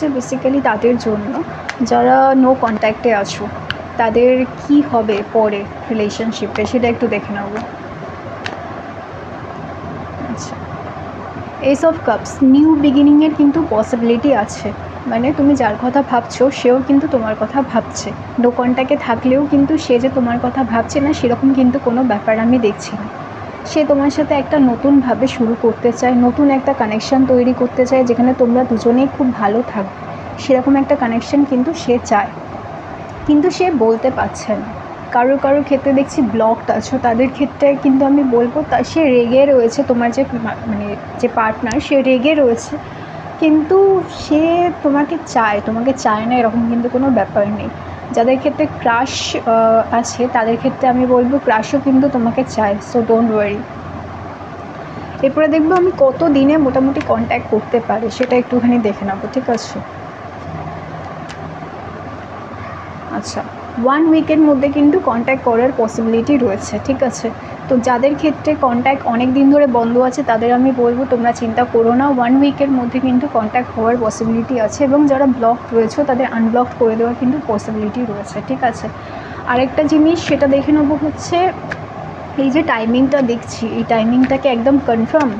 হচ্ছে বেসিক্যালি তাদের জন্য যারা নো কন্ট্যাক্টে আছো, তাদের কি হবে পরে রিলেশনশিপে সেটা একটু দেখে নেব। আচ্ছা, এস অফ কাপস, নিউ বিগিনিংয়ের কিন্তু পসিবিলিটি আছে। মানে তুমি যার কথা ভাবছো সেও কিন্তু তোমার কথা ভাবছে। নো কন্ট্যাক্টে থাকলেও কিন্তু সে যে তোমার কথা ভাবছে না সেরকম কিন্তু কোনো ব্যাপার আমি দেখছি না। সে তোমার সাথে একটা নতুনভাবে শুরু করতে চায়, নতুন একটা কানেকশান তৈরি করতে চায় যেখানে তোমরা দুজনেই খুব ভালো থাকবে, সেরকম একটা কানেকশান কিন্তু সে চায়, কিন্তু সে বলতে পারছে না। কারোর ক্ষেত্রে দেখছি ব্লকড আছো, তাদের ক্ষেত্রে কিন্তু আমি বলবো সে রেগে রয়েছে, তোমার যে মানে যে পার্টনার সে রেগে রয়েছে, কিন্তু সে তোমাকে চায় না এরকম কিন্তু কোনো ব্যাপার নেই। যাদের ক্ষেত্রে ক্রাশ আছে তাদের ক্ষেত্রে আমি বলবো ক্রাশও কিন্তু তোমাকে চায়, সো ডোন্ট ওয়ারি। এরপরে দেখবো আমি কত দিনে মোটামুটি কন্ট্যাক্ট করতে পারি সেটা একটুখানি দেখে নেবো, ঠিক আছে? আচ্ছা, 1 উইকের মধ্যে কিন্তু কন্ট্যাক্ট করার পসিবিলিটি রয়েছে, ঠিক আছে? তো যাদের ক্ষেত্রে কন্ট্যাক্ট অনেক দিন ধরে বন্ধ আছে তাদের আমি বলবো তোমরা চিন্তা করো না, 1 উইকের মধ্যে কিন্তু কন্ট্যাক্ট হওয়ার পসিবিলিটি আছে, এবং যারা ব্লক রয়েছে তাদের আনব্লক করে দেওয়ার কিন্তু পসিবিলিটি রয়েছে, ঠিক আছে? আরেকটা জিনিস সেটা দেখে নেবো হচ্ছে এই যে টাইমিংটা দেখছি, এই টাইমিংটাকে একদম কনফার্ম।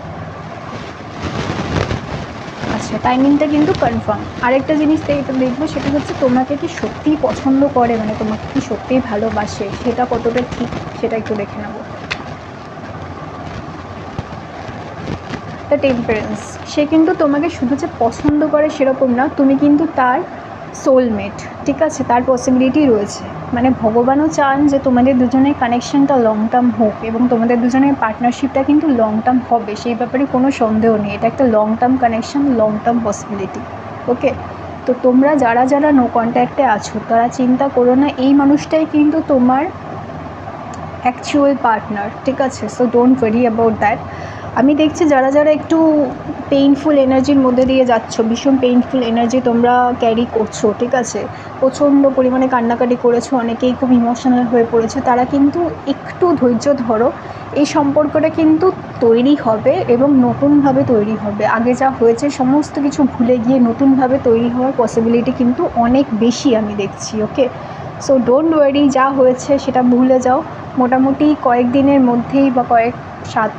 আচ্ছা, টাইমিংটা কিন্তু কনফার্ম। আরেকটা জিনিস দেখবো সেটা হচ্ছে তোমাকে কি সত্যিই পছন্দ করে, মানে তোমাকে কি সত্যিই ভালোবাসে, সেটা কতটা ঠিক সেটা একটু দেখে নেবো। দ্য টেম্পারেন্স, সে কিন্তু তোমাকে শুধু যে পছন্দ করে সেরকম না, তুমি কিন্তু তার সোলমেট, ঠিক আছে? তার পসিবিলিটি রয়েছে, মানে ভগবানও চান যে তোমাদের দুজনের কানেকশানটা লং টার্ম হোক এবং তোমাদের দুজনের পার্টনারশিপটা কিন্তু লং টার্ম হবে, সেই ব্যাপারে কোনো সন্দেহ নেই। এটা একটা long term connection, long term possibility. Okay, তো তোমরা যারা যারা নো কন্ট্যাক্টে আছো তারা চিন্তা করো না, এই মানুষটাই কিন্তু তোমার অ্যাকচুয়াল পার্টনার, ঠিক আছে? So don't worry about that. আমি দেখছি যারা যারা একটু পেইনফুল এনার্জির মধ্যে দিয়ে যাচ্ছ, ভীষণ পেইনফুল এনার্জি তোমরা ক্যারি করছো, ঠিক আছে? প্রচণ্ড পরিমাণে কান্নাকাটি করেছো, অনেকেই খুব ইমোশনাল হয়ে পড়েছো, তারা কিন্তু একটু ধৈর্য ধরো। এই সম্পর্কটা কিন্তু তৈরি হবে এবং নতুনভাবে তৈরি হবে। আগে যা হয়েছে সমস্ত কিছু ভুলে গিয়ে নতুনভাবে তৈরি হওয়ার পসিবিলিটি কিন্তু অনেক বেশি আমি দেখছি। ওকে, সো ডোন্ট ওয়ারি, যা হয়েছে সেটা ভুলে যাও। মোটামুটি কয়েকদিনের মধ্যেই বা সাত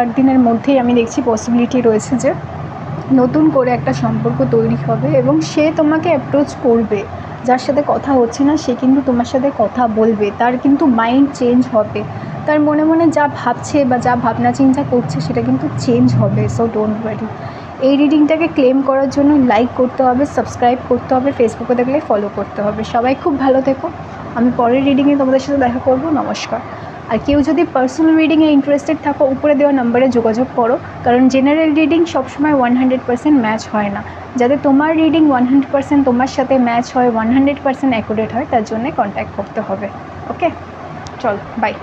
আট দিনের মধ্যেই আমি দেখছি পসিবিলিটি রয়েছে যে নতুন করে একটা সম্পর্ক তৈরি হবে, এবং সে তোমাকে অ্যাপ্রোচ করবে। যার সাথে কথা হচ্ছে না সে কিন্তু তোমার সাথে কথা বলবে, তার কিন্তু মাইন্ড চেঞ্জ হবে, তার মনে মনে যা ভাবছে বা যা ভাবনা চিন্তা করছে সেটা কিন্তু চেঞ্জ হবে। So don't worry. এই রিডিংটাকে ক্লেম করার জন্য লাইক করতে হবে, সাবস্ক্রাইব করতে হবে, ফেসবুকে দেখলে ফলো করতে হবে। সবাই খুব ভালো থেকো, আমি পরের রিডিংয়ে তোমাদের সাথে দেখা করবো। নমস্কার। আর কেউ যদি পার্সোনাল রিডিংয়ে ইন্টারেস্টেড থাকো উপরে দেওয়া নাম্বারে যোগাযোগ করো, কারণ জেনারেল রিডিং সবসময় 100% ম্যাচ হয় না। যাতে তোমার রিডিং 100% তোমার সাথে ম্যাচ হয়, 100% অ্যাকুরেট হয়, তার জন্যে কন্ট্যাক্ট করতে হবে। ওকে, চল বাই।